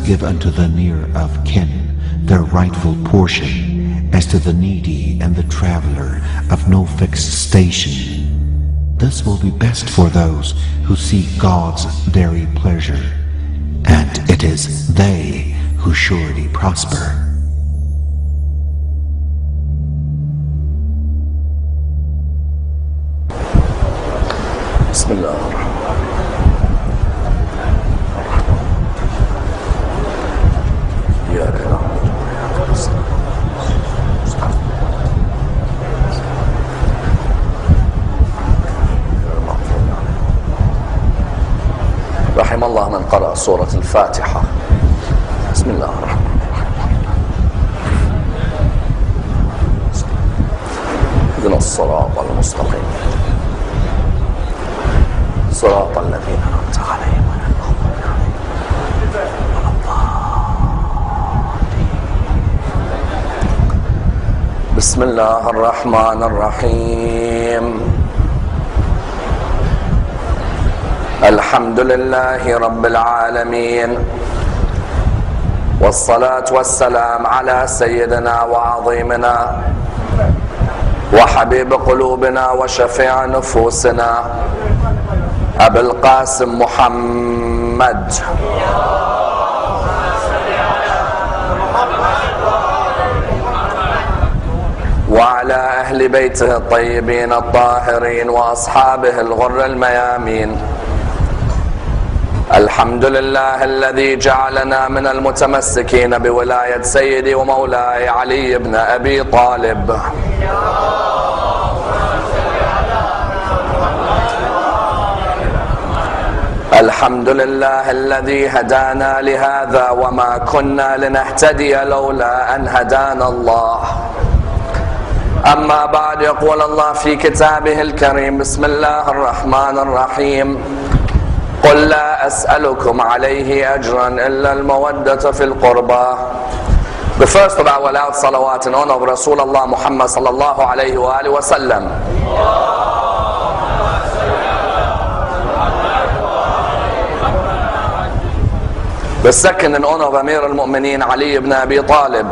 give unto the near of kin their rightful portion, as to the needy and the traveler of no fixed station. This will be best for those who seek God's very pleasure, and it is they who surely prosper. بسم الله الرحمن رحم الله من قرأ سورة الفاتحة. بسم الله الرحمن الرحيم. اهدنا الصراط المستقيم صراط الذين أنعمت عليهم غير المغضوب عليهم ولا الضالين. بسم الله الرحمن الرحيم. الحمد لله رب العالمين، والصلاة والسلام على سيدنا وعظيمنا وحبيب قلوبنا وشفيع نفوسنا أبي القاسم محمد وعلى أهل بيته الطيبين الطاهرين وأصحابه الغر الميامين. الحمد لله الذي جعلنا من المتمسكين بولاية سيدي ومولاي علي بن أبي طالب. الحمد لله الذي هدانا لهذا وما كنا لنهتدي لولا أن هدانا الله. أما بعد، يقول الله في كتابه الكريم: بسم الله الرحمن الرحيم. قل لا أسألكم عليه أجرا إلا المودة في القربى. The first of our loud salawat in honor of Rasulullah Muhammad sallallahu alayhi wa alihi wa sallam. The second in honor of Amir al-Mu'mineen Ali ibn Abi Talib.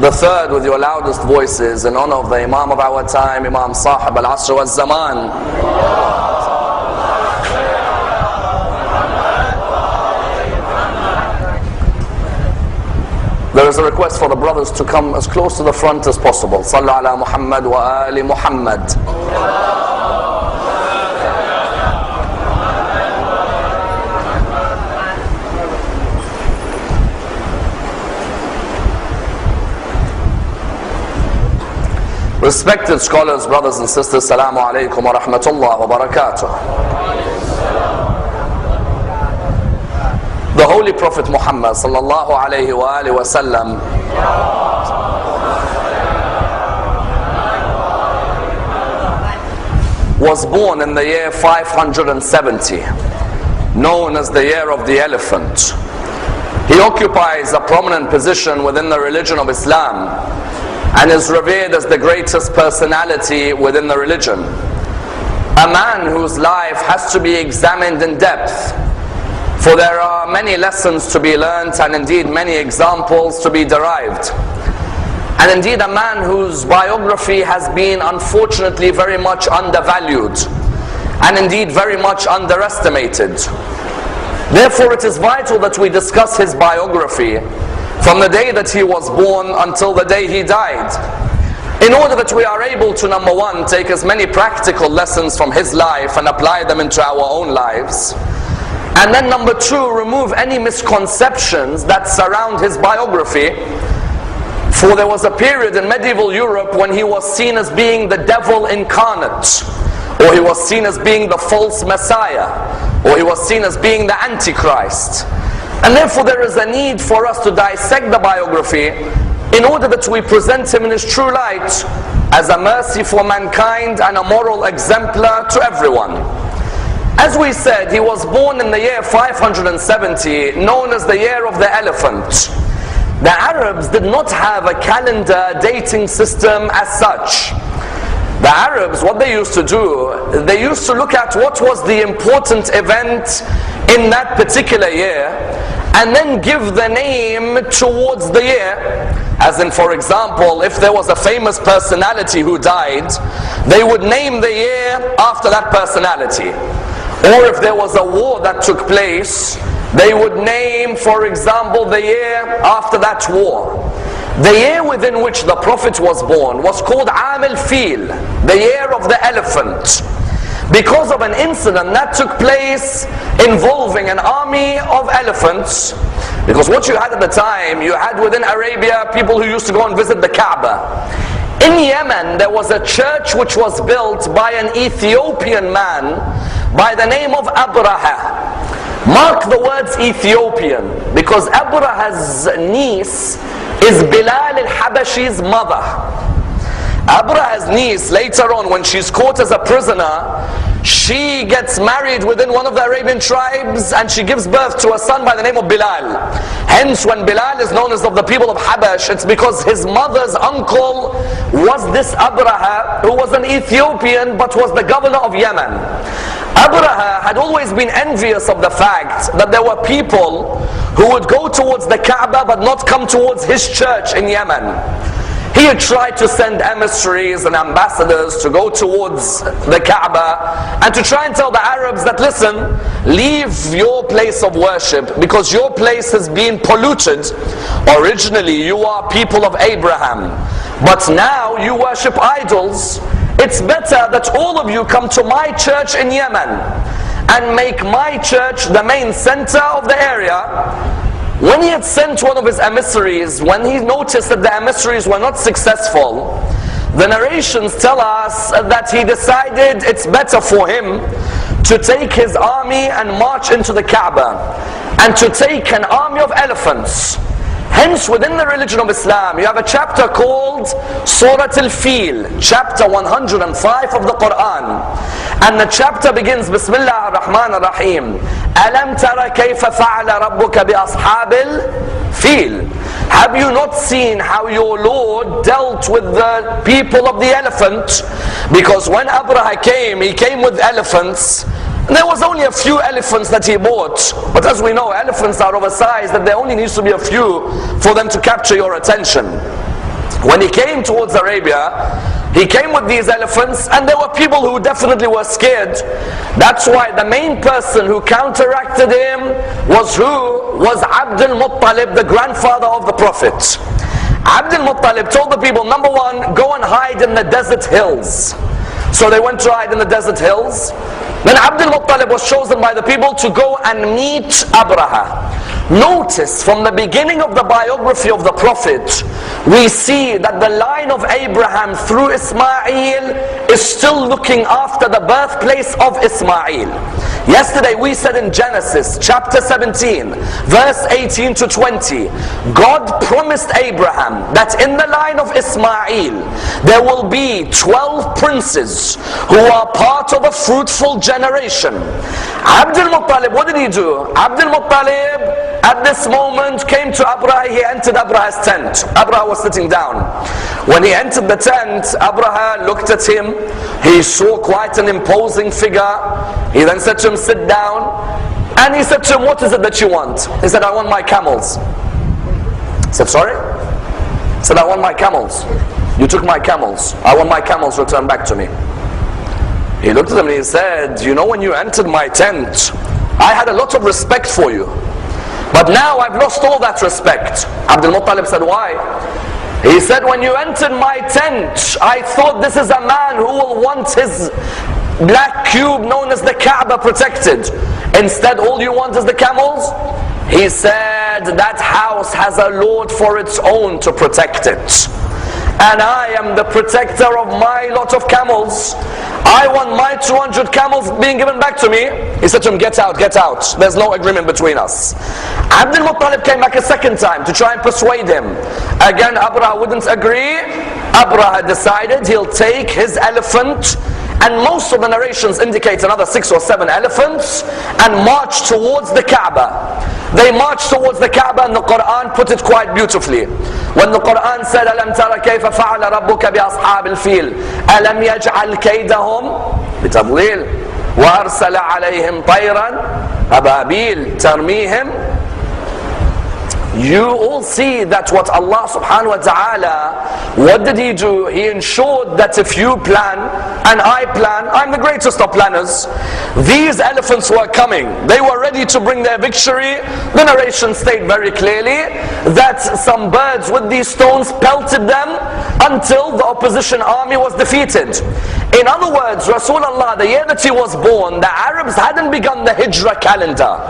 The third, with your loudest voices, in honor of the Imam of our time, Imam Sahib al-Asr wal-Zaman. There is a request for the brothers to come as close to the front as possible. Sallu ala Muhammad wa ali Muhammad. Respected scholars, brothers and sisters, Assalamu alaikum wa rahmatullah wa barakatuh. The Holy Prophet Muhammad sallallahu alayhi wa alihi wa sallam was born in the year 570, known as the year of the elephant. He occupies a prominent position within the religion of Islam and is revered as the greatest personality within the religion. A man whose life has to be examined in depth, for there are many lessons to be learnt and indeed many examples to be derived. And indeed a man whose biography has been unfortunately very much undervalued and indeed very much underestimated. Therefore it is vital that we discuss his biography from the day that he was born until the day he died, in order that we are able to, number one, take as many practical lessons from his life and apply them into our own lives, and then number two, remove any misconceptions that surround his biography. For there was a period in medieval Europe when he was seen as being the devil incarnate, or he was seen as being the false Messiah, or he was seen as being the Antichrist. And therefore there is a need for us to dissect the biography in order that we present him in his true light as a mercy for mankind and a moral exemplar to everyone. As we said, he was born in the year 570, known as the year of the elephant. The Arabs did not have a calendar dating system as such. The Arabs, what they used to do, they used to look at what was the important event in that particular year, and then give the name towards the year. As in, for example, if there was a famous personality who died, they would name the year after that personality. Or if there was a war that took place, they would name, for example, the year after that war. The year within which the Prophet was born was called Am al-Fil, the year of the elephant, because of an incident that took place involving an army of elephants. Because what you had at the time, you had within Arabia people who used to go and visit the Kaaba. In Yemen, there was a church which was built by an Ethiopian man by the name of Abraha. Mark the words Ethiopian, because Abraha's niece is Bilal al-Habashi's mother. Abraha's niece, later on when she's caught as a prisoner, she gets married within one of the Arabian tribes and she gives birth to a son by the name of Bilal. Hence, when Bilal is known as of the people of Habash, it's because his mother's uncle was this Abraha, who was an Ethiopian but was the governor of Yemen. Abraha had always been envious of the fact that there were people who would go towards the Kaaba but not come towards his church in Yemen. He had tried to send emissaries and ambassadors to go towards the Kaaba and to try and tell the Arabs that, listen, leave your place of worship because your place has been polluted. Originally you are people of Abraham, but now you worship idols. It's better that all of you come to my church in Yemen and make my church the main center of the area. When he had sent one of his emissaries, when he noticed that the emissaries were not successful, the narrations tell us that he decided it's better for him to take his army and march into the Kaaba and to take an army of elephants. Hence, within the religion of Islam, you have a chapter called Surah Al-Fil, chapter 105 of the Quran. And the chapter begins, Bismillah ar-Rahman ar-Rahim. Alam tara kayfa fa'ala rabbuka bi ashabil fil. Have you not seen how your Lord dealt with the people of the elephant? Because when Abraha came, he came with elephants. There was only a few elephants that he bought. But as we know, elephants are of a size that there only needs to be a few for them to capture your attention. When he came towards Arabia, he came with these elephants, and there were people who definitely were scared. That's why the main person who counteracted him was who? Was Abdul Muttalib, the grandfather of the Prophet. Abdul Muttalib told the people, number one, go and hide in the desert hills. So they went to hide in the desert hills. Then Abdul Muttalib was chosen by the people to go and meet Abraha. Notice from the beginning of the biography of the Prophet, we see that the line of Abraham through Ismail is still looking after the birthplace of Ismail. Yesterday we said in Genesis chapter 17 verse 18 to 20, God promised Abraham that in the line of Ismail there will be 12 princes who are part of a fruitful generation. Abdul Muttalib, what did he do? Abdul Muttalib at this moment came to Abraha. He entered Abraha's tent. Abraha was sitting down. When he entered the tent, Abraha looked at him. He saw quite an imposing figure. He then said to him, sit down. And he said to him, what is it that you want? He said, I want my camels. He said, sorry? He said, I want my camels. You took my camels. I want my camels returned back to me. He looked at him and he said, you know, when you entered my tent, I had a lot of respect for you. But now I've lost all that respect. Abdul Muttalib said, why? He said, when you entered my tent, I thought this is a man who will want his black cube known as the Kaaba protected. Instead, all you want is the camels? He said, that house has a Lord for its own to protect it. And I am the protector of my lot of camels. I want my 200 camels being given back to me. He said to him, get out, get out. There's no agreement between us. Abdul Muttalib came back a second time to try and persuade him. Again, Abraha wouldn't agree. Abraha decided he'll take his elephant and most of the narrations indicate another 6 or 7 elephants, and marched towards the Kaaba. They marched towards the Kaaba, and the Quran put it quite beautifully. When the Quran said, أَلَمْ تَرَ كَيْفَ فَعَلَ رَبُّكَ بِأَصْحَابِ الْفِيلِ أَلَمْ يَجْعَلْ كَيْدَهُمْ بِتَضْلِيلٍ وَأَرْسَلَ عَلَيْهِمْ طَيْرًا أَبَابِيلَ تَرْمِيهِمْ. You all see that what Allah subhanahu wa ta'ala, what did He do? He ensured that if you plan and I plan, I'm the greatest of planners. These elephants were coming. They were ready to bring their victory. The narration stated very clearly that some birds with these stones pelted them until the opposition army was defeated. In other words, Rasulullah, the year that he was born, the Arabs hadn't begun the Hijrah calendar.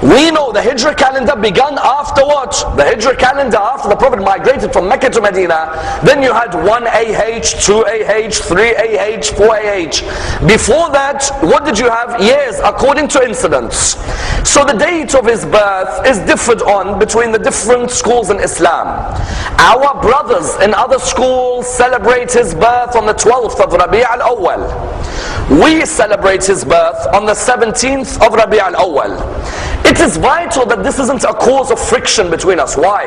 We know the Hijrah calendar began after what? The Hijrah calendar after the Prophet migrated from Mecca to Medina. Then you had 1AH, 2AH, 3AH, 4AH. Before that, what did you have? Years according to incidents. So the date of his birth is differed on between the different schools in Islam. Our brothers in other schools celebrate his birth on the 12th of Rabi' al-Awwal. We celebrate his birth on the 17th of Rabi' al-Awwal. It is vital that this isn't a cause of friction between us. Why?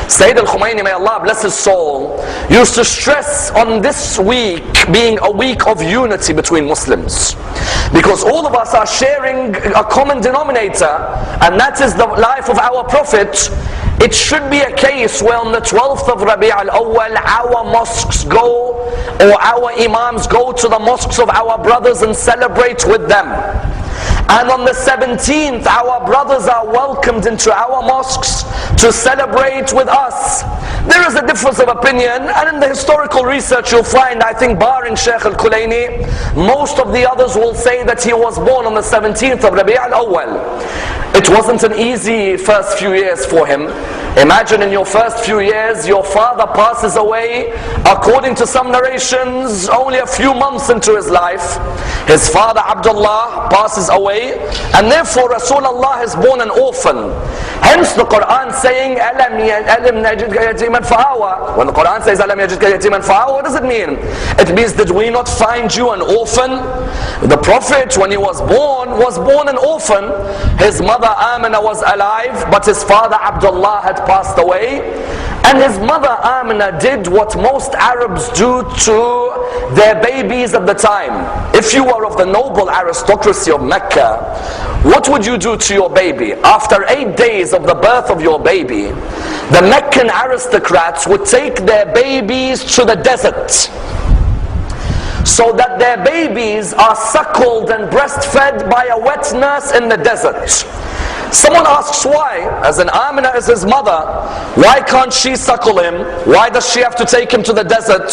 Sayyid al-Khumaini, may Allah bless his soul, used to stress on this week being a week of unity between Muslims. Because all of us are sharing a common denominator, and that is the life of our Prophet. It should be a case where on the 12th of Rabi' al-Awwal our mosques go, or our imams go to the mosques of our brothers and celebrate with them. And on the 17th our brothers are welcomed into our mosques to celebrate with us. There is a difference of opinion, and in the historical research you'll find, I think barring Shaykh al-Kulaini, most of the others will say that he was born on the 17th of Rabi' al-Awwal. It wasn't an easy first few years for him. Imagine in your first few years your father passes away, according to some narrations only a few months into his life. His father Abdullah passes away, and therefore Rasulullah is born an orphan. Hence the Quran saying أَلَمْ يَجِدْكَ يَتِيمًا فَآوَى. When the Quran says أَلَمْ يَجِدْكَ يَتِيمًا فَآوَى, what does it mean? It means, did we not find you an orphan? The Prophet, when he was born an orphan. His mother Amina was alive, but his father Abdullah had passed away. And his mother Amina did what most Arabs do to their babies at the time. If you were of the noble aristocracy of Mecca, what would you do to your baby? After 8 days of the birth of your baby, the Meccan aristocrats would take their babies to the desert, so that their babies are suckled and breastfed by a wet nurse in the desert. Someone asks why, as in Amina is his mother, why can't she suckle him? Why does she have to take him to the desert?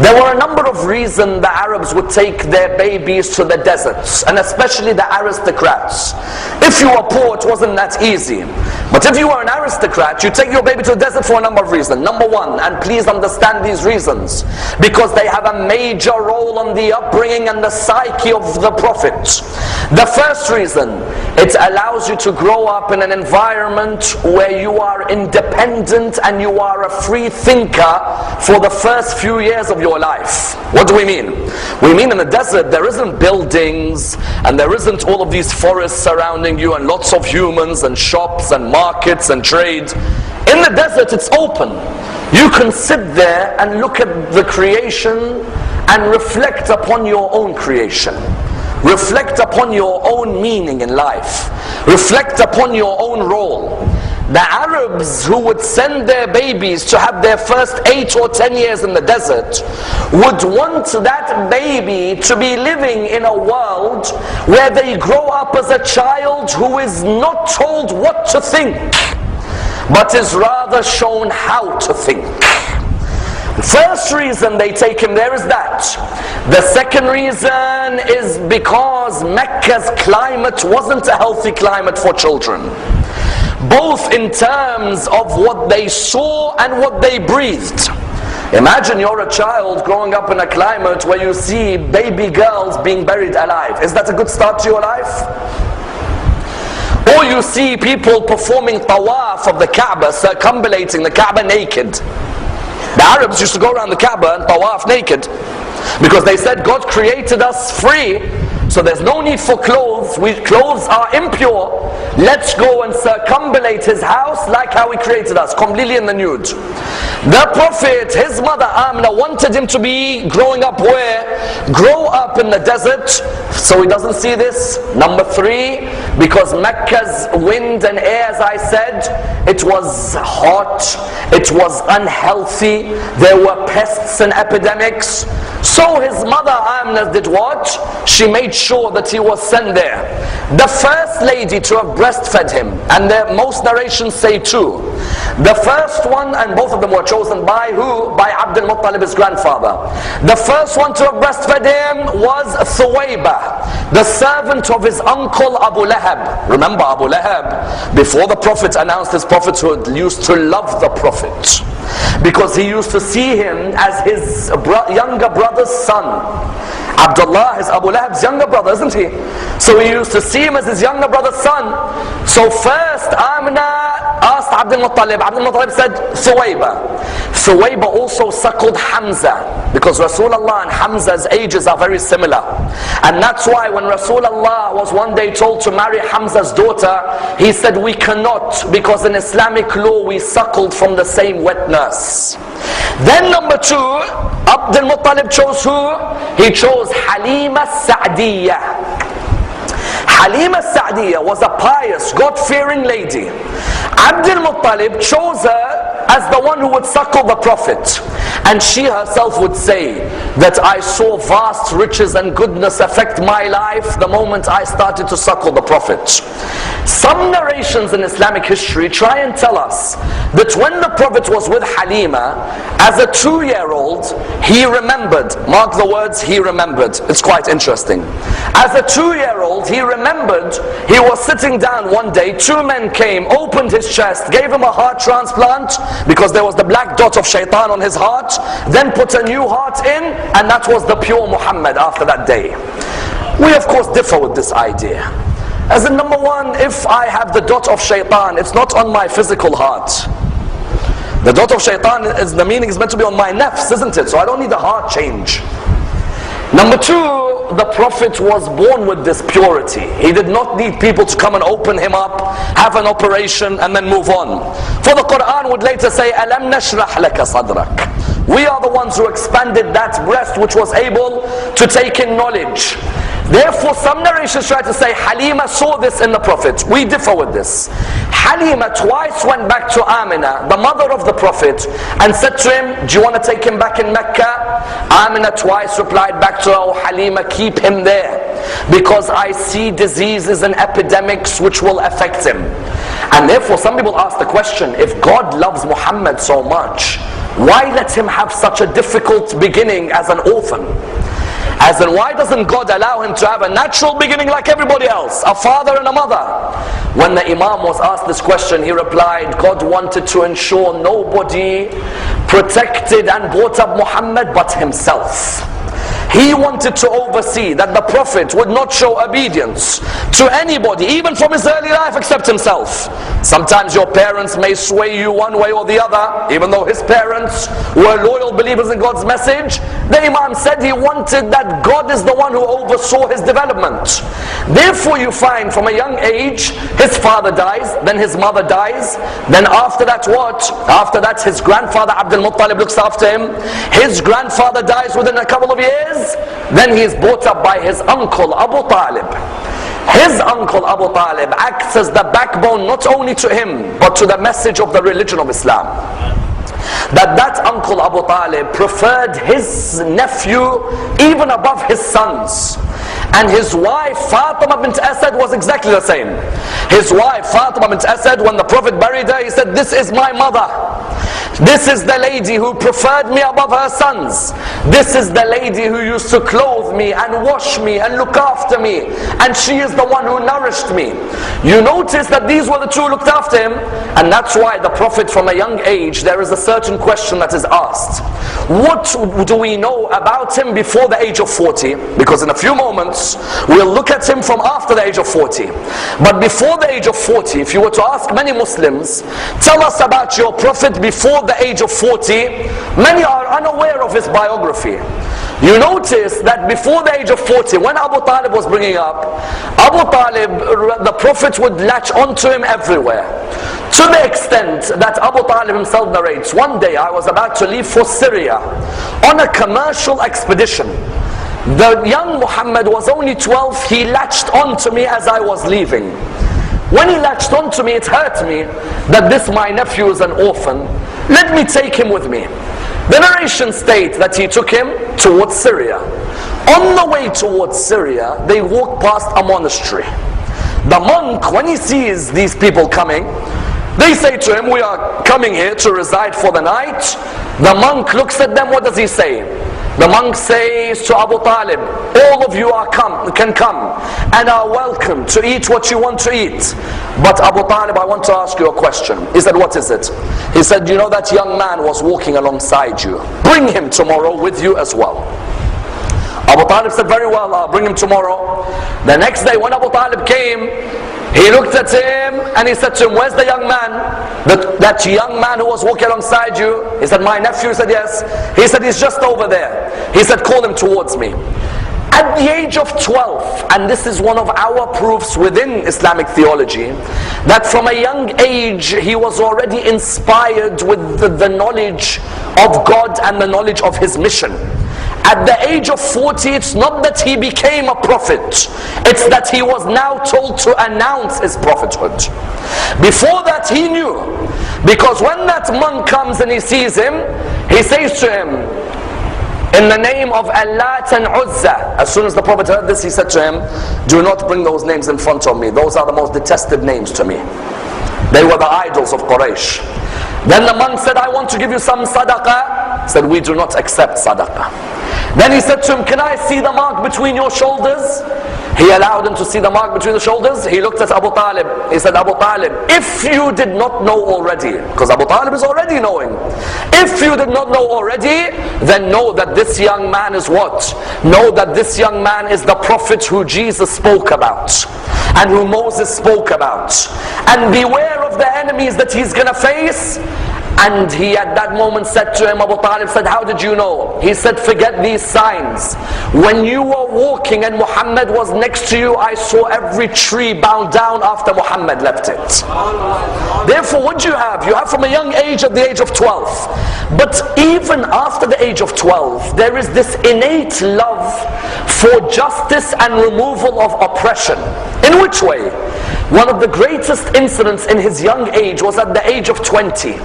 There were a number of reasons the Arabs would take their babies to the deserts, and especially the aristocrats. If you were poor, it wasn't that easy. But if you were an aristocrat, you take your baby to the desert for a number of reasons. Number one, and please understand these reasons, because they have a major role on the upbringing and the psyche of the Prophet. The first reason, it allows you to grow up in an environment where you are independent and you are a free thinker for the first few years of your life. What do we mean? We mean in the desert there isn't buildings and there isn't all of these forests surrounding you and lots of humans and shops and markets and trade. In the desert it's open. You can sit there and look at the creation and reflect upon your own creation. Reflect upon your own meaning in life. Reflect upon your own role. The Arabs who would send their babies to have their first 8 or 10 years in the desert would want that baby to be living in a world where they grow up as a child who is not told what to think, but is rather shown how to think. The first reason they take him there is that. The second reason is because Mecca's climate wasn't a healthy climate for children, both in terms of what they saw and what they breathed. Imagine you're a child growing up in a climate where you see baby girls being buried alive. Is that a good start to your life? Or you see people performing tawaf of the Kaaba, circumambulating the Kaaba naked. The Arabs used to go around the Kaaba and tawaf naked. Because they said God created us free, so there's no need for clothes. Clothes are impure. Let's go and circumambulate his house like how he created us, completely in the nude. The Prophet, his mother Amina, wanted him to be growing up where? Grow up in the desert, so he doesn't see this. Number 3, because Mecca's wind and air, as I said, it was hot, it was unhealthy, there were pests and epidemics. So his mother Amina did what? She made sure that he was sent there. The first lady to have breastfed him, and most narrations say 2. The first one, and both of them were chosen by who? By Abdul Muttalib, his grandfather. The first one to have breastfed him was Thuwayba, the servant of his uncle Abu Lahab. Remember Abu Lahab, before the Prophet announced his prophethood, used to love the Prophet, because he used to see him as his younger brother's son. Abdullah is Abu Lahab's younger brother, isn't he? So he used to see him as his younger brother's son. So first Amina asked Abdul Muttalib. Abdul Muttalib said Thuwayba. Thuwayba also suckled Hamza, because Rasulullah and Hamza's ages are very similar. And that's why when Rasulullah was one day told to marry Hamza's daughter, he said, we cannot, because in Islamic law we suckled from the same wet nurse. Then number 2, Abdul Muttalib chose who? He chose Halima Sa'diyah. Halima Sa'diyah was a pious, God-fearing lady. Abdul Muttalib chose her as the one who would suckle the Prophet. And she herself would say that I saw vast riches and goodness affect my life the moment I started to suckle the Prophet. Some narrations in Islamic history try and tell us that when the Prophet was with Halima, as a 2-year-old, he remembered. Mark the words, he remembered. It's quite interesting. As a 2-year-old, he remembered he was sitting down one day, 2 men came, opened his chest, gave him a heart transplant, because there was the black dot of shaitan on his heart, then put a new heart in, and that was the pure Muhammad after that day. We of course differ with this idea. As in, number 1, if I have the dot of shaitan, it's not on my physical heart. The dot of shaitan, is the meaning is meant to be on my nafs, isn't it? So I don't need a heart change. Number 2, the Prophet was born with this purity. He did not need people to come and open him up, have an operation, and then move on. For the Quran would later say, Alam nashrah laka sadrak. We are the ones who expanded that breast which was able to take in knowledge. Therefore, some narrations try to say Halima saw this in the Prophet. We differ with this. Halima twice went back to Amina, the mother of the Prophet, and said to him, do you want to take him back in Mecca? Amina twice replied back to her, oh Halima, keep him there, because I see diseases and epidemics which will affect him. And therefore some people ask the question, if God loves Muhammad so much, why let him have such a difficult beginning as an orphan? As in, why doesn't God allow him to have a natural beginning like everybody else, a father and a mother? When the Imam was asked this question, he replied, God wanted to ensure nobody protected and brought up Muhammad but himself. He wanted to oversee that the Prophet would not show obedience to anybody, even from his early life, except himself. Sometimes your parents may sway you one way or the other, even though his parents were loyal believers in God's message. The Imam said he wanted that God is the one who oversaw his development. Therefore you find from a young age, his father dies, then his mother dies, then after that what? After that his grandfather Abdul Muttalib looks after him. His grandfather dies within a couple of years. Then he is brought up by his uncle Abu Talib. His uncle Abu Talib acts as the backbone not only to him but to the message of the religion of Islam. That uncle Abu Talib preferred his nephew even above his sons. And his wife Fatima bint Asad was exactly the same. His wife Fatima bint Asad, when the Prophet buried her, he said, this is my mother. This is the lady who preferred me above her sons. This is the lady who used to clothe me and wash me and look after me. And she is the one who nourished me. You notice that these were the two who looked after him. And that's why the Prophet from a young age, there is a certain question that is asked. What do we know about him before the age of 40? Because in a few moments, we'll look at him from after the age of 40. But before the age of 40, if you were to ask many Muslims, tell us about your Prophet before the age of 40, many are unaware of his biography. You notice that before the age of 40, when Abu Talib was bringing up, Abu Talib, the Prophet would latch onto him everywhere. To the extent that Abu Talib himself narrates, one day I was about to leave for Syria on a commercial expedition. The young Muhammad was only 12, he latched onto me as I was leaving. When he latched onto me, it hurt me that this my nephew is an orphan. Let me take him with me. The narration states that he took him towards Syria. On the way towards Syria, they walked past a monastery. The monk, when he sees these people coming, they say to him, we are coming here to reside for the night. The monk looks at them, what does he say? The monk says to Abu Talib, all of you can come and are welcome to eat what you want to eat. But Abu Talib, I want to ask you a question. He said, what is it? He said, you know that young man was walking alongside you. Bring him tomorrow with you as well. Abu Talib said, very well, I'll bring him tomorrow. The next day when Abu Talib came, he looked at him and he said to him, where's the young man? That young man who was walking alongside you? He said, my nephew. He said, yes. He said, he's just over there. He said, call him towards me. At the age of 12, and this is one of our proofs within Islamic theology, that from a young age he was already inspired with the knowledge of God and the knowledge of his mission. At the age of 40, it's not that he became a prophet, it's that he was now told to announce his prophethood. Before that he knew, because when that monk comes and he sees him, he says to him, in the name of Allat and Uzza. As soon as the Prophet heard this, he said to him, do not bring those names in front of me. Those are the most detested names to me. They were the idols of Quraysh. Then the monk said, I want to give you some sadaqah. He said, we do not accept sadaqah. Then he said to him, can I see the mark between your shoulders? He allowed him to see the mark between the shoulders. He looked at Abu Talib. He said, Abu Talib, if you did not know already, because Abu Talib is already knowing, if you did not know already, then know that this young man is what? Know that this young man is the prophet who Jesus spoke about and who Moses spoke about. And beware of the enemies that he's going to face. And he at that moment said to him, Abu Talib said, how did you know? He said, forget these signs. When you were walking and Muhammad was next to you, I saw every tree bow down after Muhammad left it. Therefore, what do you have? You have from a young age at the age of 12. But even after the age of 12, there is this innate love for justice and removal of oppression. In which way? One of the greatest incidents in his young age was at the age of 20.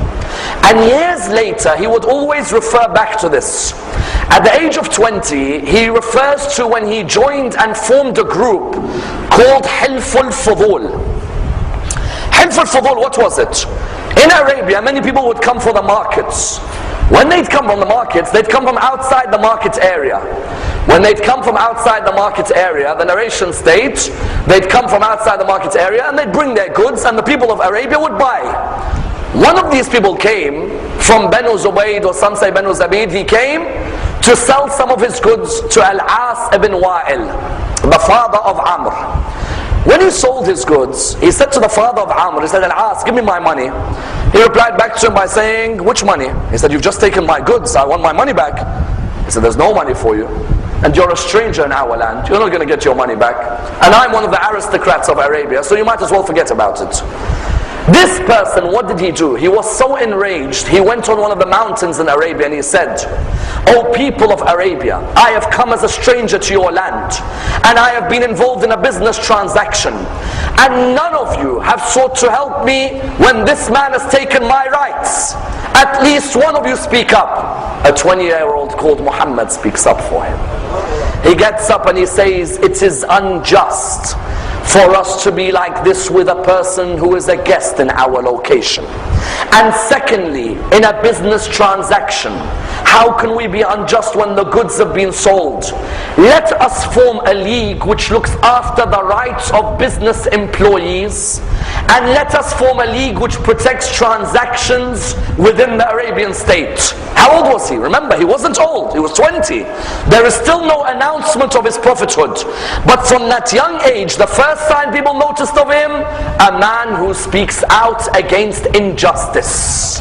And years later, he would always refer back to this. At the age of 20, he refers to when he joined and formed a group called Hilf al-Fudul. Hilf al-Fudul, what was it? In Arabia, many people would come for the markets. When they'd come from the markets, they'd come from outside the market area. When they'd come from outside the market area, the narration states, they'd come from outside the market area and they'd bring their goods and the people of Arabia would buy. One of these people came from Banu Zubayd, or some say Banu Zabid. He came to sell some of his goods to Al-As ibn Wa'il, the father of Amr. When he sold his goods, he said to the father of Amr, he said, Al-As, give me my money. He replied back to him by saying, which money? He said, you've just taken my goods, I want my money back. He said, there's no money for you. And you're a stranger in our land, you're not going to get your money back. And I'm one of the aristocrats of Arabia, so you might as well forget about it. This person, what did he do? He was so enraged, he went on one of the mountains in Arabia and he said, O people of Arabia, I have come as a stranger to your land and I have been involved in a business transaction and none of you have sought to help me when this man has taken my rights. At least one of you speak up. A 20-year-old called Muhammad speaks up for him. He gets up and he says, it is unjust for us to be like this with a person who is a guest in our location. And secondly, in a business transaction, how can we be unjust when the goods have been sold? Let us form a league which looks after the rights of business employees, and let us form a league which protects transactions within the Arabian state. How old was he? Remember, he wasn't old, he was 20. There is still no announcement of his prophethood. But from that young age, the first sign people noticed of him, a man who speaks out against injustice.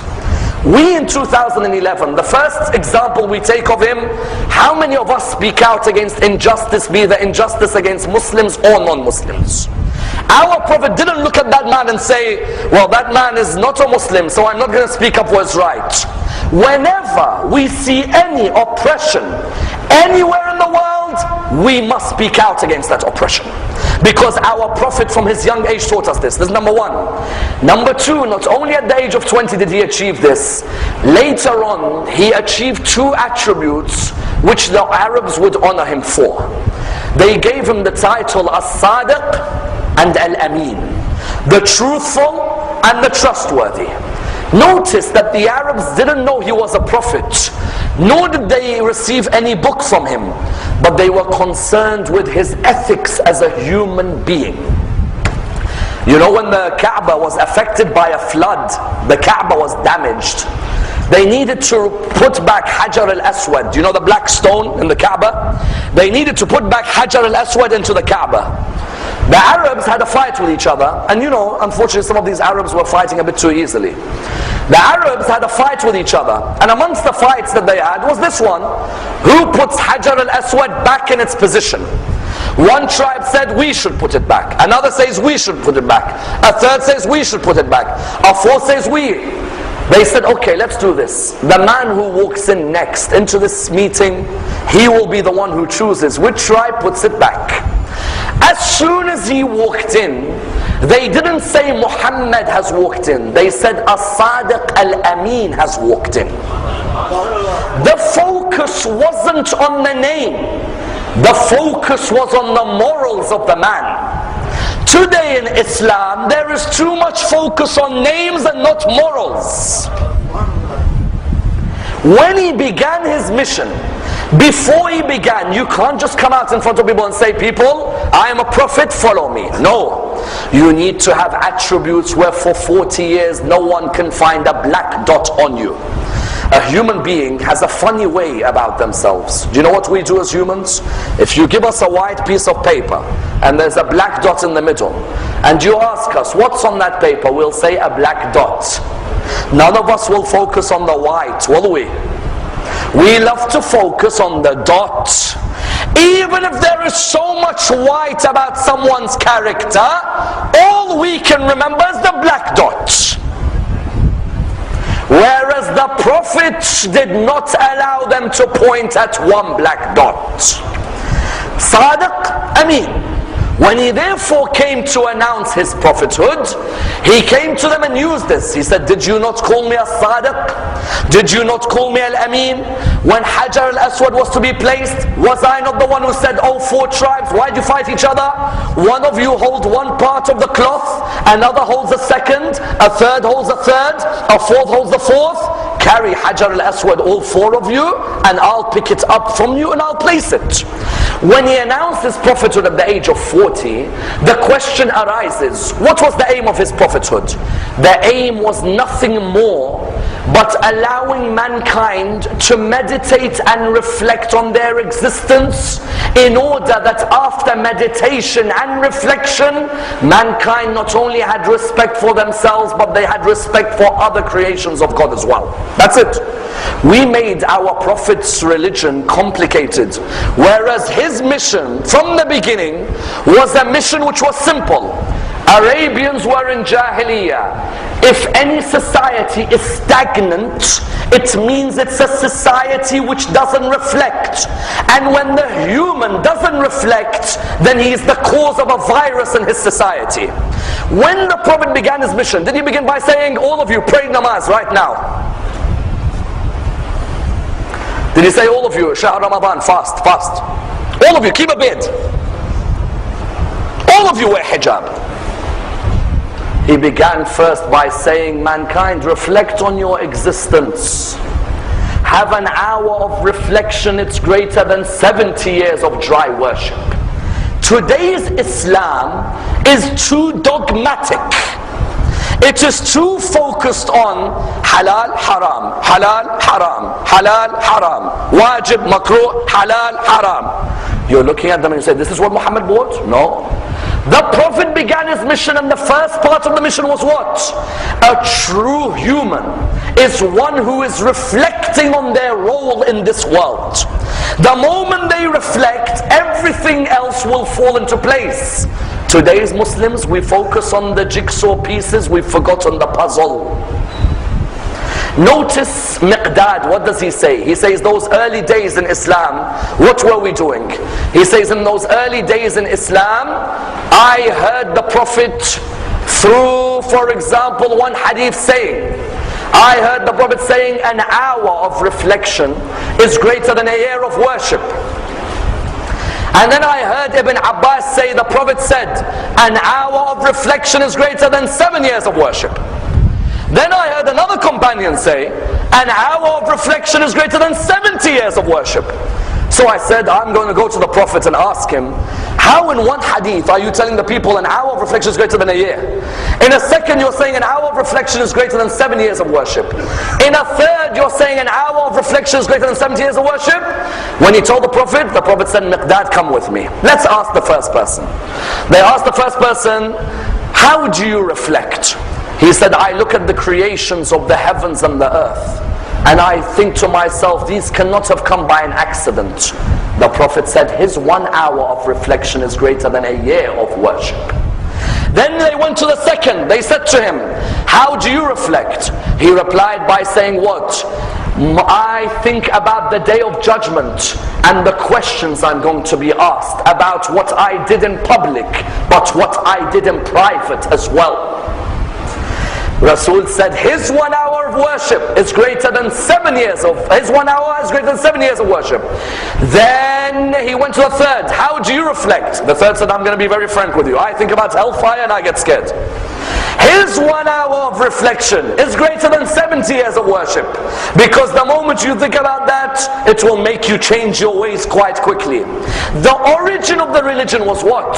We in 2011, the first example we take of him, how many of us speak out against injustice, be the injustice against Muslims or non-Muslims? Our Prophet didn't look at that man and say, well, that man is not a Muslim, so I'm not going to speak up what's right. Whenever we see any oppression anywhere in the world, we must speak out against that oppression. Because our Prophet from his young age taught us this. This is number one. Number two, not only at the age of 20 did he achieve this, later on he achieved two attributes which the Arabs would honor him for. They gave him the title As-Sadiq and Al-Amin, the truthful and the trustworthy. Notice that the Arabs didn't know he was a prophet, nor did they receive any book from him, but they were concerned with his ethics as a human being. You know, when the Kaaba was affected by a flood, the Kaaba was damaged. They needed to put back Hajar al-Aswad. You know the black stone in the Kaaba? They needed to put back Hajar al-Aswad into the Kaaba. The Arabs had a fight with each other, and you know, unfortunately some of these Arabs were fighting a bit too easily. The Arabs had a fight with each other, and amongst the fights that they had was this one: who puts Hajar al-Aswad back in its position? One tribe said we should put it back, another says we should put it back, a third says we should put it back, a fourth says we. They said, okay, let's do this. The man who walks in next into this meeting, he will be the one who chooses which tribe puts it back. As soon as he walked in, they didn't say Muhammad has walked in. They said As-Sadiq Al-Amin has walked in. The focus wasn't on the name. The focus was on the morals of the man. Today in Islam, there is too much focus on names and not morals. When he began his mission, before he began, you can't just come out in front of people and say, people, I am a prophet, follow me. No. You need to have attributes where for 40 years no one can find a black dot on you. A human being has a funny way about themselves. Do you know what we do as humans? If you give us a white piece of paper and there's a black dot in the middle, and you ask us, what's on that paper? We'll say a black dot. None of us will focus on the white, will we? We love to focus on the dot. Even if there is so much white about someone's character, all we can remember is the black dot. Whereas the Prophet did not allow them to point at one black dot. Sadiq, Amin. When he therefore came to announce his prophethood, he came to them and used this. He said, did you not call me As-Sadiq? Did you not call me Al-Amin? When Hajar al-Aswad was to be placed, was I not the one who said, oh, four tribes, why'd you fight each other? One of you holds one part of the cloth, another holds the second, a third holds the third, a fourth holds the fourth. Carry Hajar al-Aswad, all four of you, and I'll pick it up from you and I'll place it. When he announced his prophethood at the age of 40, the question arises, what was the aim of his prophethood? The aim was nothing more but allowing mankind to meditate and reflect on their existence, in order that after meditation and reflection, mankind not only had respect for themselves, but they had respect for other creations of God as well. That's it. We made our Prophet's religion complicated, whereas his mission from the beginning was a mission which was simple. Arabians were in Jahiliyyah. If any society is stagnant, it means it's a society which doesn't reflect. And when the human doesn't reflect, then he is the cause of a virus in his society. When the Prophet began his mission, did he begin by saying, all of you pray namaz right now? Did he say, all of you, Shahr Ramadan, fast, fast? All of you, keep a bed. All of you wear hijab. He began first by saying, mankind, reflect on your existence. Have an hour of reflection, it's greater than 70 years of dry worship. Today's Islam is too dogmatic. It is too focused on halal, haram, halal, haram, halal, haram, wajib, makruh, halal, haram. You're looking at them and you say, this is what Muhammad bought? No. The Prophet began his mission, and the first part of the mission was what? A true human is one who is reflecting on their role in this world. The moment they reflect, everything else will fall into place. Today's Muslims, we focus on the jigsaw pieces, we've forgotten the puzzle. Notice Miqdad, what does he say? He says those early days in Islam, what were we doing? He says in those early days in Islam, I heard the Prophet through, for example, one hadith saying, I heard the Prophet saying an hour of reflection is greater than a year of worship. And then I heard Ibn Abbas say, the Prophet said, an hour of reflection is greater than 7 years of worship. Then I heard another companion say, an hour of reflection is greater than 70 years of worship. So I said, I'm going to go to the Prophet and ask him, how in one hadith are you telling the people an hour of reflection is greater than a year? In a second you're saying an hour of reflection is greater than 7 years of worship. In a third you're saying an hour of reflection is greater than 70 years of worship. When he told the Prophet said, Miqdad, come with me. Let's ask the first person. They asked the first person, how do you reflect? He said, I look at the creations of the heavens and the earth, and I think to myself, these cannot have come by an accident. The Prophet said, his 1 hour of reflection is greater than a year of worship. Then they went to the second. They said to him, how do you reflect? He replied by saying what? I think about the day of judgment and the questions I'm going to be asked about what I did in public, but what I did in private as well. Rasul said his 1 hour of worship is greater than 7 years of, his 1 hour is greater than 7 years of worship. Then he went to the third. How do you reflect? The third said, I'm going to be very frank with you. I think about hellfire and I get scared. His 1 hour of reflection is greater than 70 years of worship. Because the moment you think about that, it will make you change your ways quite quickly. The origin of the religion was what?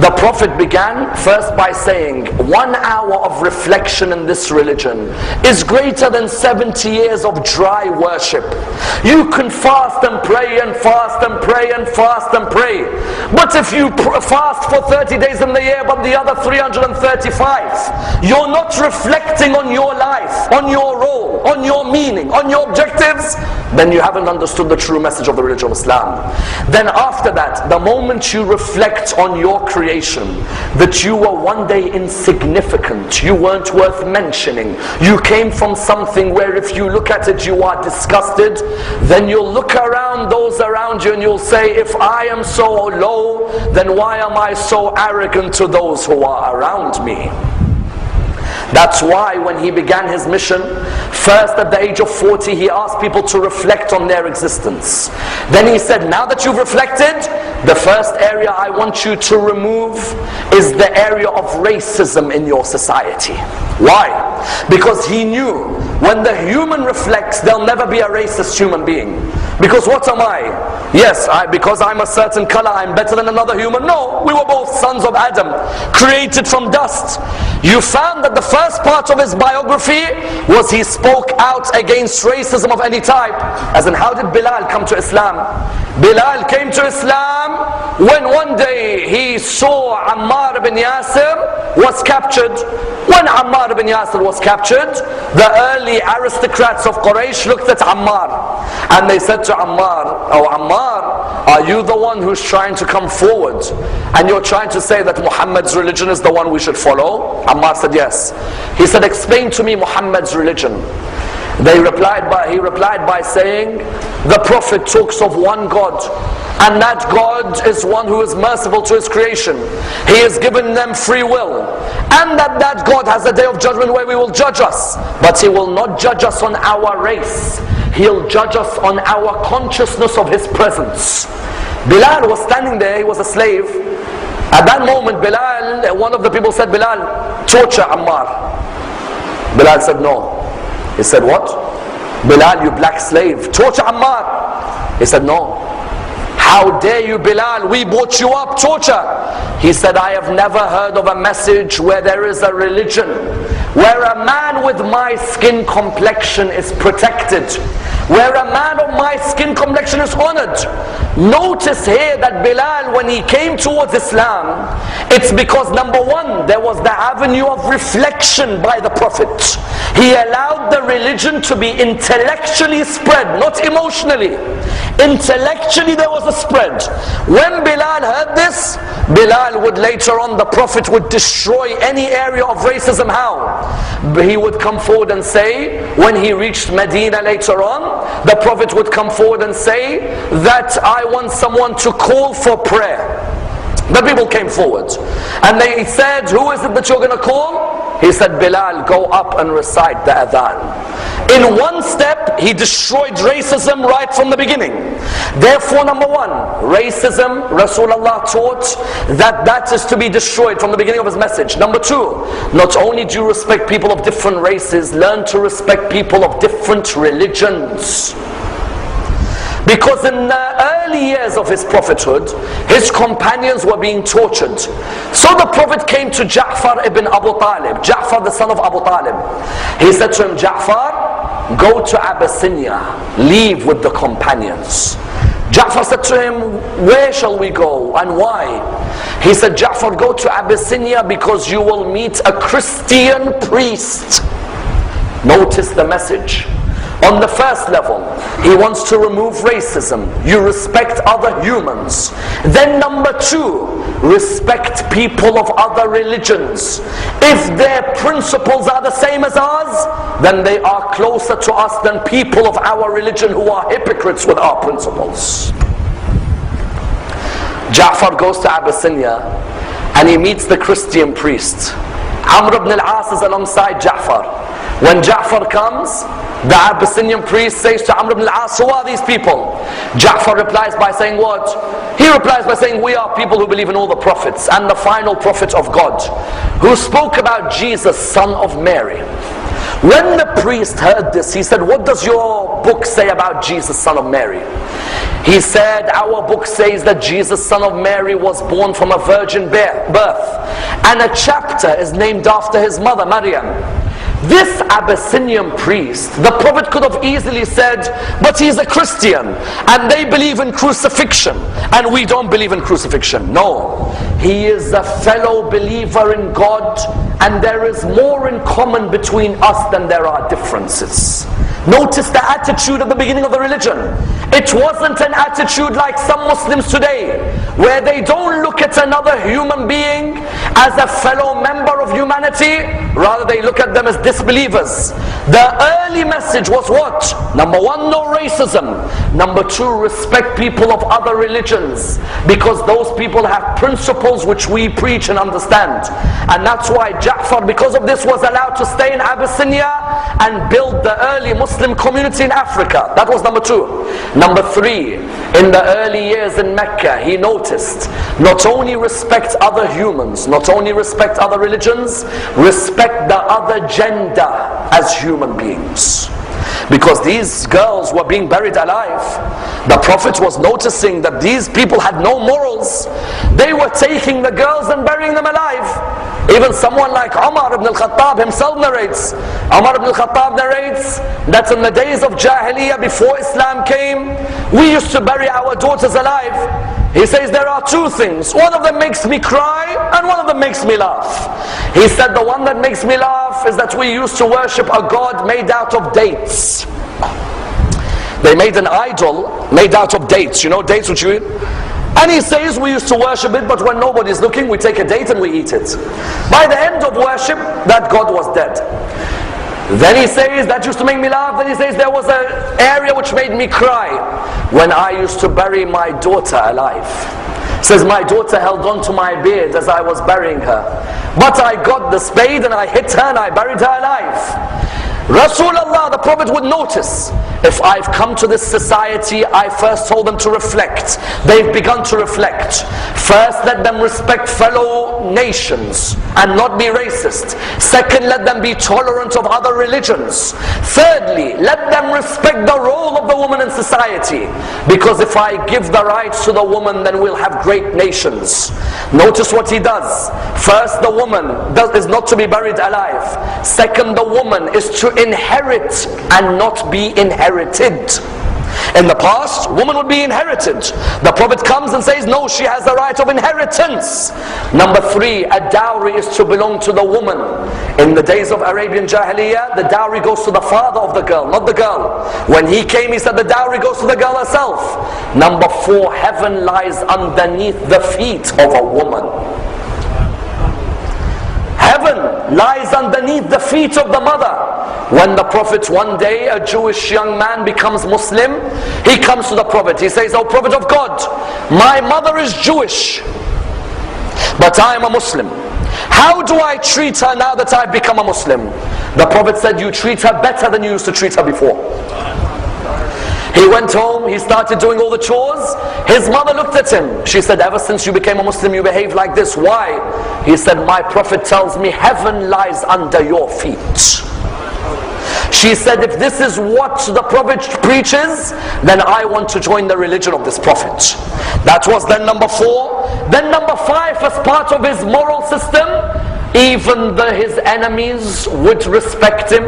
The Prophet began first by saying, 1 hour of reflection in this religion is greater than 70 years of dry worship. You can fast and pray and fast and pray and fast and pray. But if you fast for 30 days in the year, but the other 335, you're not reflecting on your life, on your role, on your meaning, on your objectives, then you haven't understood the true message of the religion of Islam. Then after that, the moment you reflect on your creation, that you were one day insignificant, you weren't worth mentioning, you came from something where if you look at it you are disgusted, then you'll look around those around you and you'll say, if I am so low, then why am I so arrogant to those who are around me? That's why when he began his mission, first at the age of 40, he asked people to reflect on their existence. Then he said, now that you've reflected, the first area I want you to remove is the area of racism in your society. Why? Because he knew when the human reflects, there'll never be a racist human being. Because what am I? Yes, because I'm a certain color, I'm better than another human. No, we were both sons of Adam, created from dust. You found that the first part of his biography was he spoke out against racism of any type. As in, how did Bilal come to Islam? Bilal came to Islam when one day he saw Ammar ibn Yasir was captured. When Ammar ibn Yasir was captured, the early aristocrats of Quraysh looked at Ammar and they said to Ammar, oh Ammar, are you the one who's trying to come forward and you're trying to say that Muhammad's religion is the one we should follow? Ammar said yes. He said, explain to me Muhammad's religion. He replied by saying, the Prophet talks of one God, and that God is one who is merciful to his creation. He has given them free will, and that God has a day of judgment where he will judge us, but he will not judge us on our race. He'll judge us on our consciousness of his presence. Bilal was standing there, he was a slave. At that moment, Bilal, one of the people said, Bilal, torture Ammar. Bilal said no. He said, what? Bilal, you black slave, torture Ammar. He said, no. How dare you, Bilal, we brought you up, torture. he said, I have never heard of a message where there is a religion where a man with my skin complexion is protected, where a man of my skin complexion is honored. Notice here that Bilal, when he came towards Islam, it's because number one, there was the avenue of reflection by the Prophet. He allowed the religion to be intellectually spread, not emotionally. Intellectually there was a spread. When Bilal heard this, Bilal would later on, the Prophet would destroy any area of racism. How? He would come forward and say, when he reached Medina later on, the Prophet would come forward and say that I want someone to call for prayer. The people came forward and they said, who is it that you're going to call? He said, Bilal, go up and recite the adhan. In one step, he destroyed racism right from the beginning. Therefore, number one, racism, Rasulullah taught that is to be destroyed from the beginning of his message. Number two, not only do you respect people of different races, learn to respect people of different religions. Because in the early years of his prophethood, his companions were being tortured. So the Prophet came to Ja'far ibn Abu Talib, Ja'far the son of Abu Talib. He said to him, Ja'far, go to Abyssinia, leave with the companions. Ja'far said to him, where shall we go and why? He said, Ja'far, go to Abyssinia because you will meet a Christian priest. Notice the message. On the first level, he wants to remove racism. You respect other humans. Then number two, respect people of other religions. If their principles are the same as ours, then they are closer to us than people of our religion who are hypocrites with our principles. Ja'far goes to Abyssinia and he meets the Christian priest. Amr ibn al-As is alongside Ja'far. When Ja'far comes, the Abyssinian priest says to Amr ibn al-As, who are these people? Ja'far replies by saying what? He replies by saying, we are people who believe in all the prophets and the final prophet of God, who spoke about Jesus, son of Mary. When the priest heard this, he said, what does your book say about Jesus, son of Mary? He said, our book says that Jesus, son of Mary, was born from a virgin birth, and a chapter is named after his mother, Maryam. This Abyssinian priest, the Prophet could have easily said, but he's a Christian and they believe in crucifixion and we don't believe in crucifixion. No, he is a fellow believer in God and there is more in common between us than there are differences. Notice the attitude at the beginning of the religion. It wasn't an attitude like some Muslims today, where they don't look at another human being as a fellow member of humanity, rather they look at them as disbelievers. The early message was what? Number one, no racism. Number two, respect people of other religions, because those people have principles which we preach and understand. And that's why Ja'far, because of this, was allowed to stay in Abyssinia and build the early Muslim community in Africa. That was number two. Number three, in the early years in Mecca, he noticed, not only respect other humans, not only respect other religions, respect the other gender as human beings. Because these girls were being buried alive. The Prophet was noticing that these people had no morals. They were taking the girls and burying them alive. Even someone like Umar ibn al-Khattab himself narrates. Umar ibn al-Khattab narrates that in the days of Jahiliyyah, before Islam came, we used to bury our daughters alive. He says there are two things. One of them makes me cry and one of them makes me laugh. He said the one that makes me laugh is that we used to worship a god made out of dates. They made an idol made out of dates. You know dates which you eat? And he says we used to worship it, but when nobody's looking, we take a date and we eat it. By the end of worship, that god was dead. Then he says, that used to make me laugh. Then he says, there was an area which made me cry when I used to bury my daughter alive. Says, my daughter held on to my beard as I was burying her. But I got the spade and I hit her and I buried her alive. Rasulullah, the Prophet, would notice, if I've come to this society, I first told them to reflect. They've begun to reflect. First, let them respect fellow own nations and not be racist. Second, let them be tolerant of other religions. Thirdly, let them respect the role of the woman in society. Because if I give the rights to the woman, then we'll have great nations. Notice what he does. First, the woman is not to be buried alive. Second, the woman is to inherit and not be inherited. In the past, woman would be inherited. The Prophet comes and says, no, she has the right of inheritance. Number three, a dowry is to belong to the woman. In the days of Arabian Jahiliyyah, the dowry goes to the father of the girl, not the girl. When he came, he said the dowry goes to the girl herself. Number four, heaven lies underneath the feet of a woman. Heaven lies underneath the feet of the mother. When the Prophet, one day, a Jewish young man becomes Muslim, he comes to the Prophet. He says, "O Prophet of God, my mother is Jewish, but I am a Muslim. How do I treat her now that I've become a Muslim?" The Prophet said, "You treat her better than you used to treat her before." He went home, he started doing all the chores. His mother looked at him. She said, "Ever since you became a Muslim, you behave like this. Why?" He said, "My Prophet tells me heaven lies under your feet." She said, "If this is what the Prophet preaches, then I want to join the religion of this Prophet." That was then number four. Then number five, as part of his moral system, even his enemies would respect him,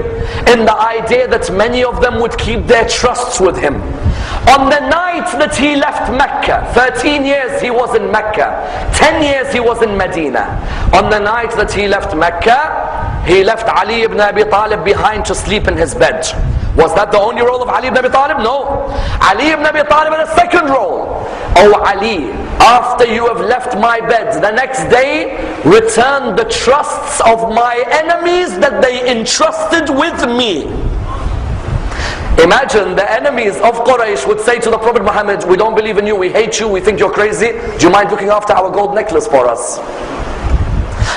in the idea that many of them would keep their trusts with him. On the night that he left Mecca, 13 years he was in Mecca, 10 years he was in Medina. On the night that he left Mecca, he left Ali ibn Abi Talib behind to sleep in his bed. Was that the only role of Ali ibn Abi Talib? No. Ali ibn Abi Talib had a second role. "O Ali, after you have left my bed, the next day, return the trusts of my enemies that they entrusted with me." Imagine the enemies of Quraysh would say to the Prophet Muhammad, "We don't believe in you, we hate you, we think you're crazy. Do you mind looking after our gold necklace for us?"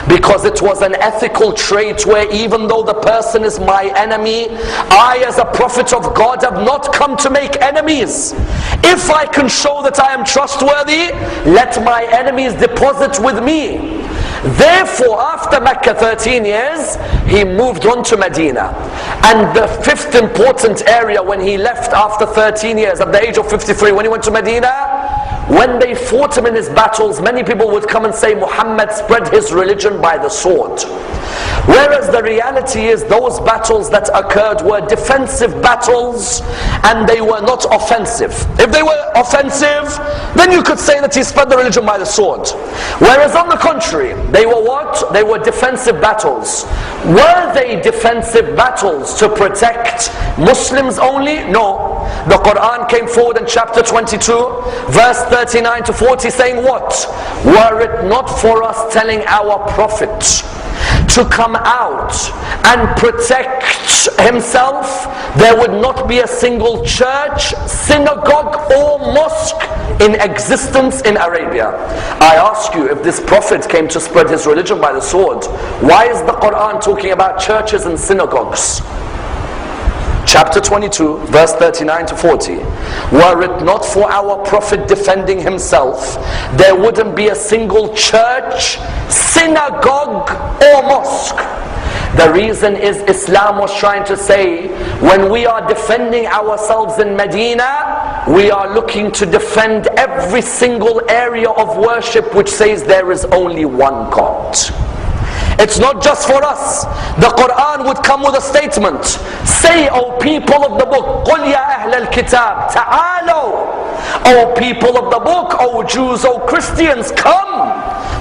Because it was an ethical trait where even though the person is my enemy, I as a prophet of God have not come to make enemies. If I can show that I am trustworthy, let my enemies deposit with me. Therefore, after Mecca 13 years, he moved on to Medina. And the fifth important area when he left after 13 years, at the age of 53, when he went to Medina, when they fought him in his battles, many people would come and say, "Muhammad spread his religion by the sword." Whereas the reality is those battles that occurred were defensive battles and they were not offensive. If they were offensive, then you could say that he spread the religion by the sword. Whereas on the contrary, they were what? They were defensive battles. Were they defensive battles to protect Muslims only? No. The Quran came forward in chapter 22, verse 39 to 40, saying what? "Were it not for us telling our Prophet to come out and protect himself, there would not be a single church, synagogue or mosque in existence in Arabia." I ask you, if this Prophet came to spread his religion by the sword, why is the Quran talking about churches and synagogues? Chapter 22, verse 39 to 40. "Were it not for our Prophet defending himself, there wouldn't be a single church, synagogue or mosque." The reason is Islam was trying to say, when we are defending ourselves in Medina, we are looking to defend every single area of worship which says there is only one God. It's not just for us. The Quran would come with a statement. "Say, O people of the book, قُلْ يَا أَهْلَ الْكِتَابِ تَعَالَوْا." O people of the book, O Jews, O Christians, come.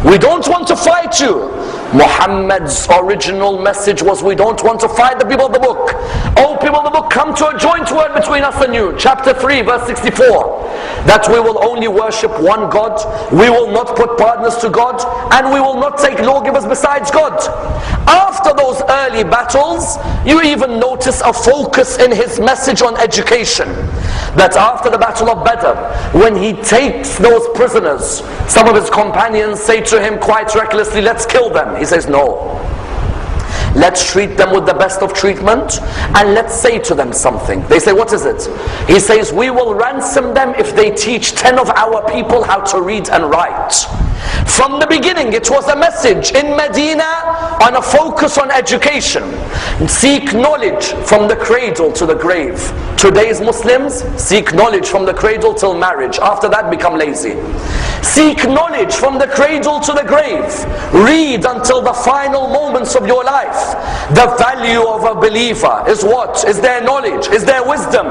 We don't want to fight you. Muhammad's original message was, we don't want to fight the people of the book. O people of the book, come to a joint word between us and you. Chapter 3, verse 64. That we will only worship one God, we will not put partners to God, and we will not take lawgivers besides God. After those early battles, you even notice a focus in his message on education. That after the battle of Badr, when he takes those prisoners, some of his companions say to him quite recklessly, "Let's kill them." He says, "No. Let's treat them with the best of treatment and let's say to them something." They say, "What is it?" He says, "We will ransom them if they teach 10 of our people how to read and write." From the beginning, it was a message in Medina on a focus on education. Seek knowledge from the cradle to the grave. Today's Muslims seek knowledge from the cradle till marriage. After that, become lazy. Seek knowledge from the cradle to the grave. Read until the final moments of your life. The value of a believer is what? Is their knowledge, is their wisdom.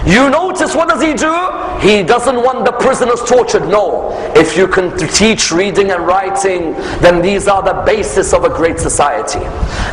You notice, what does he do? He doesn't want the prisoners tortured. No. If you can teach reading and writing, then these are the basis of a great society.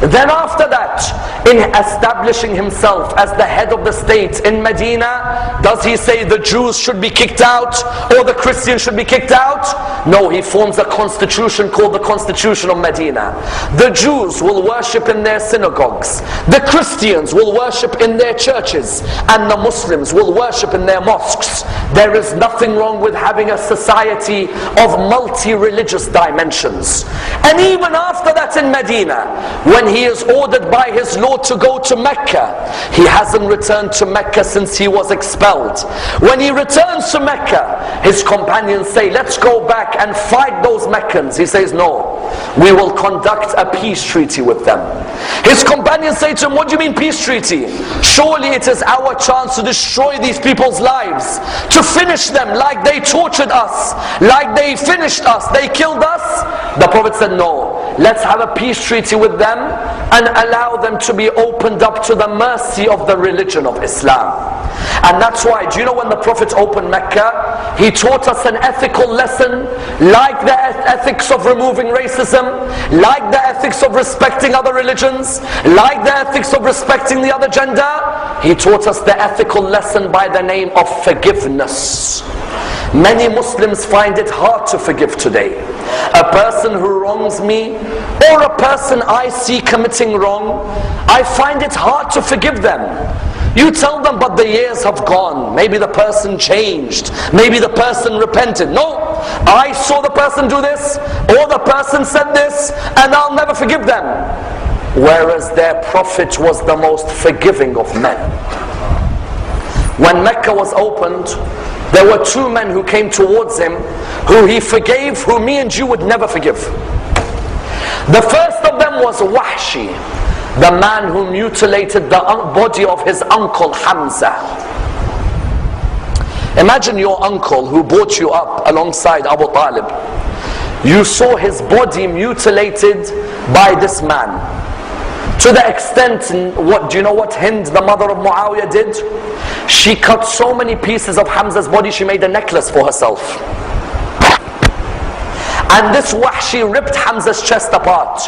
Then after that, in establishing himself as the head of the state in Medina, does he say the Jews should be kicked out or the Christians should be kicked out? No, he forms a constitution called the Constitution of Medina. The Jews will worship in their synagogues, the Christians will worship in their churches, and the Muslims will worship in their mosques. There is nothing wrong with having a society of multi-religious dimensions. And even after that in Medina, when he is ordered by his Lord to go to Mecca, he hasn't returned to Mecca since he was expelled. When he returns to Mecca, his companions say, let's go back and fight those Meccans. He says, no, we will conduct a peace treaty with them. His companions say to him, what do you mean peace treaty? Surely it is our chance to destroy these people's lives, to finish them like they tortured us, like they finished us, they killed us. The Prophet said, no, let's have a peace treaty with them and allow them to be opened up to the mercy of the religion of Islam. And that's why, do you know when the Prophet opened Mecca, he taught us an ethical lesson, like the ethics of removing racism, like the ethics of respecting other religions, like the ethics of respecting the other gender. He taught us the ethical lesson by the name of forgiveness. Many Muslims find it hard to forgive today. A person who wrongs me, or a person I see committing wrong, I find it hard to forgive them. You tell them, but the years have gone. Maybe the person changed. Maybe the person repented. No, I saw the person do this, or the person said this, and I'll never forgive them. Whereas their Prophet was the most forgiving of men. When Mecca was opened, there were two men who came towards him, who he forgave, who me and you would never forgive. The first of them was Wahshi, the man who mutilated the body of his uncle Hamza. Imagine your uncle who brought you up alongside Abu Talib. You saw his body mutilated by this man. To the extent, do you know what Hind, the mother of Muawiyah, did? She cut so many pieces of Hamza's body, she made a necklace for herself. And this Wahshi ripped Hamza's chest apart.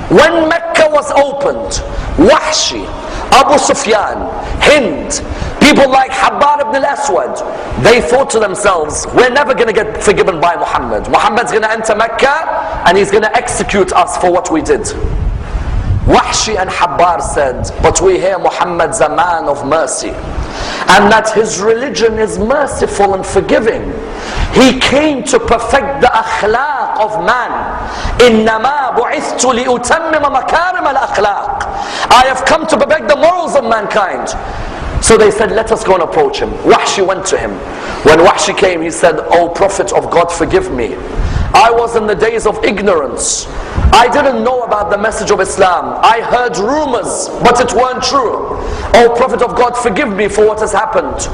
When Mecca was opened, Wahshi, Abu Sufyan, Hind, people like Habbar ibn al-Aswad, they thought to themselves, we're never going to get forgiven by Muhammad. Muhammad's going to enter Mecca and he's going to execute us for what we did. Wahshi and Habbar said, but we hear Muhammad's a man of mercy, and that his religion is merciful and forgiving. He came to perfect the akhlaq of man. إِنَّمَا بُعِثْتُ لِأُتَمِّمَ مَكَارِمَ الْأَخْلَاقِ. I have come to perfect the morals of mankind. So they said, let us go and approach him. Wahshi went to him. When Wahshi came, he said, O Prophet of God, forgive me. I was in the days of ignorance. I didn't know about the message of Islam. I heard rumors, but it weren't true. O Prophet of God, forgive me for what has happened.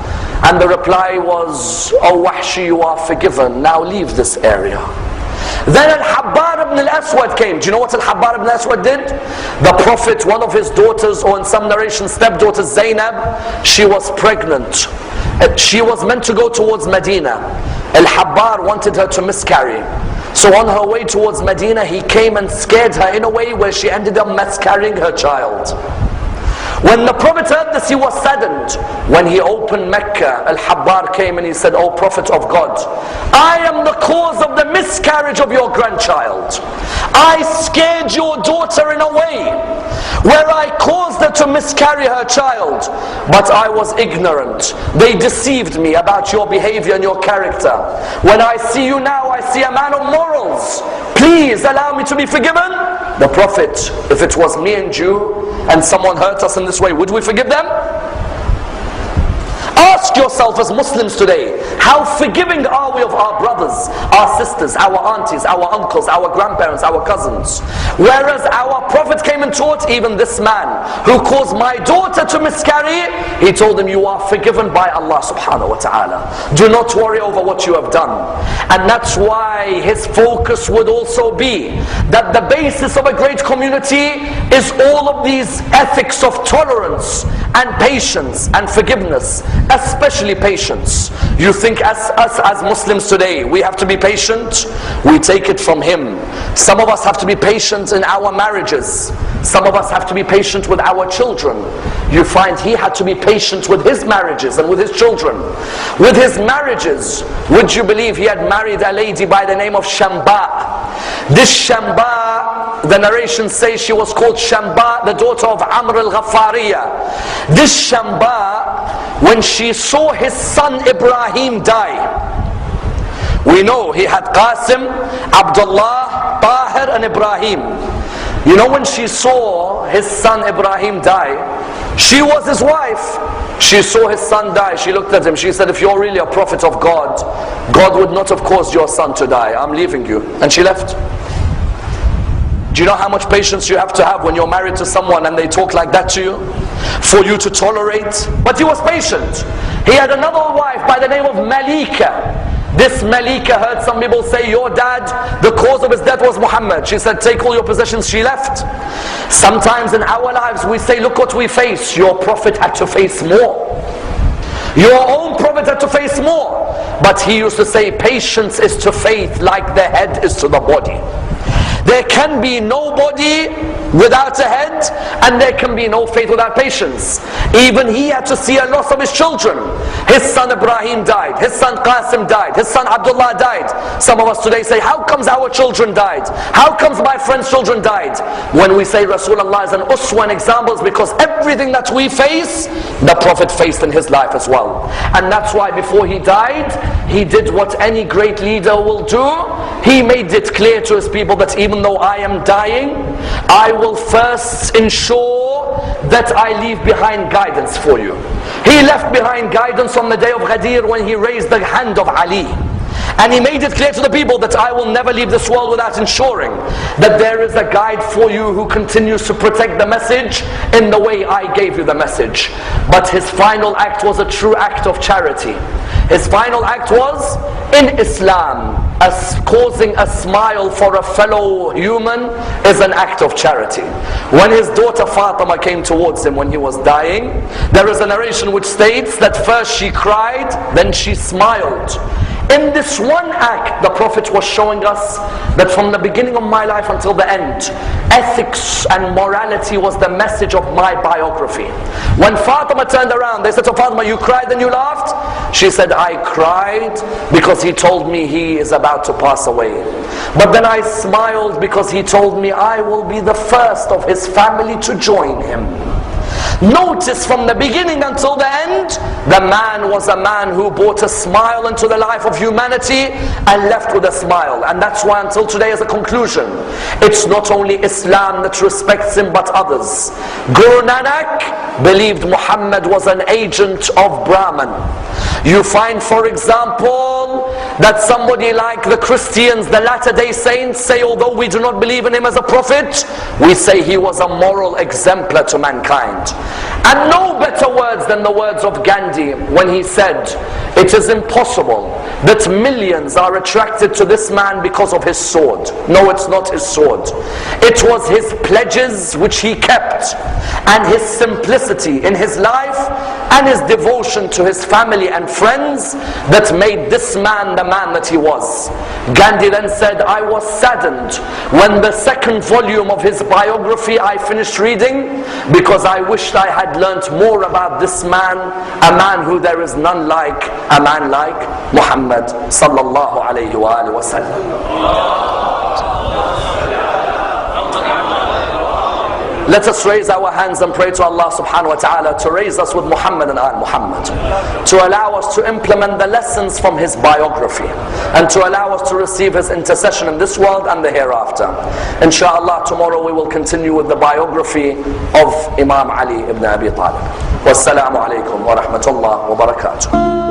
And the reply was, O Wahshi, you are forgiven. Now leave this area. Then Al-Habbar ibn al-Aswad came. Do you know what Al-Habbar ibn al-Aswad did? The Prophet, one of his daughters, or in some narrations stepdaughter Zainab, she was pregnant. She was meant to go towards Medina. Al-Habbar wanted her to miscarry. So on her way towards Medina, he came and scared her in a way where she ended up miscarrying her child. When the Prophet heard this, he was saddened. When he opened Mecca, Al-Habbar came and he said, O Prophet of God, I am the cause of the miscarriage of your grandchild. I scared your daughter in a way where I caused her to miscarry her child, but I was ignorant. They deceived me about your behavior and your character. When I see you now, I see a man of morals. Please allow me to be forgiven. The Prophet, if it was me and you, and someone hurt us in this way, would we forgive them? Ask Ask yourself as Muslims today, how forgiving are we of our brothers, our sisters, our aunties, our uncles, our grandparents, our cousins? Whereas our Prophet came and taught even this man who caused my daughter to miscarry, he told him, you are forgiven by Allah subhanahu wa ta'ala. Do not worry over what you have done. And that's why his focus would also be that the basis of a great community is all of these ethics of tolerance and patience and forgiveness, especially patience. You think as Muslims today, we have to be patient? We take it from him. Some of us have to be patient in our marriages. Some of us have to be patient with our children. You find he had to be patient with his marriages and with his children. With his marriages, would you believe he had married a lady by the name of Shamba? This Shamba, the narration says she was called Shamba, the daughter of Amr al-Ghaffariya. This Shamba, when she saw his son Ibrahim die, we know he had Qasim, Abdullah, Tahir and Ibrahim. You know, when she saw his son Ibrahim die, she was his wife. She saw his son die. She looked at him. She said, if you're really a prophet of God, God would not have caused your son to die. I'm leaving you. And she left. Do you know how much patience you have to have when you're married to someone and they talk like that to you? For you to tolerate. But he was patient. He had another wife by the name of Malika. This Malika heard some people say, your dad, the cause of his death was Muhammad. She said, take all your possessions. She left. Sometimes in our lives we say, look what we face. Your prophet had to face more. Your own prophet had to face more. But he used to say, patience is to faith like the head is to the body. There can be no body without a head, and there can be no faith without patience. Even he had to see a loss of his children. His son Ibrahim died, his son Qasim died, his son Abdullah died. Some of us today say, how comes our children died? How comes my friend's children died? When we say Rasulullah is an uswa, an example, is because everything that we face, the Prophet faced in his life as well. And that's why before he died, he did what any great leader will do. He made it clear to his people that even though I am dying, I will first ensure that I leave behind guidance for you. He left behind guidance on the day of Ghadir when he raised the hand of Ali. And he made it clear to the people that I will never leave this world without ensuring that there is a guide for you who continues to protect the message in the way I gave you the message. But his final act was a true act of charity. His final act was, in Islam, as causing a smile for a fellow human is an act of charity. When his daughter Fatima came towards him when he was dying, there is a narration which states that first she cried, then she smiled. In this one act, the Prophet was showing us that from the beginning of my life until the end, ethics and morality was the message of my biography. When Fatima turned around, they said to Fatima, you cried and you laughed? She said, I cried because he told me he is about to pass away. But then I smiled because he told me I will be the first of his family to join him. Notice from the beginning until the end, the man was a man who brought a smile into the life of humanity and left with a smile. And that's why until today, as a conclusion, it's not only Islam that respects him but others. Guru Nanak believed Muhammad was an agent of Brahman. You find, for example, that somebody like the Christians, the Latter-day Saints, say although we do not believe in him as a prophet, we say he was a moral exemplar to mankind. And no better words than the words of Gandhi when he said, it is impossible that millions are attracted to this man because of his sword. No, it's not his sword. It was his pledges which he kept, and his simplicity in his life, and his devotion to his family and friends that made this man the man that he was. Gandhi then said, I was saddened when the second volume of his biography I finished reading, because I wished I had learnt more about this man, a man who there is none like, a man like Muhammad sallallahu alayhi wa sallam. Let us raise our hands and pray to Allah subhanahu wa ta'ala to raise us with Muhammad and Al Muhammad, to allow us to implement the lessons from his biography, and to allow us to receive his intercession in this world and the hereafter. Inshallah, tomorrow we will continue with the biography of Imam Ali ibn Abi Talib. Wassalamu alaikum wa rahmatullah wa barakatuh.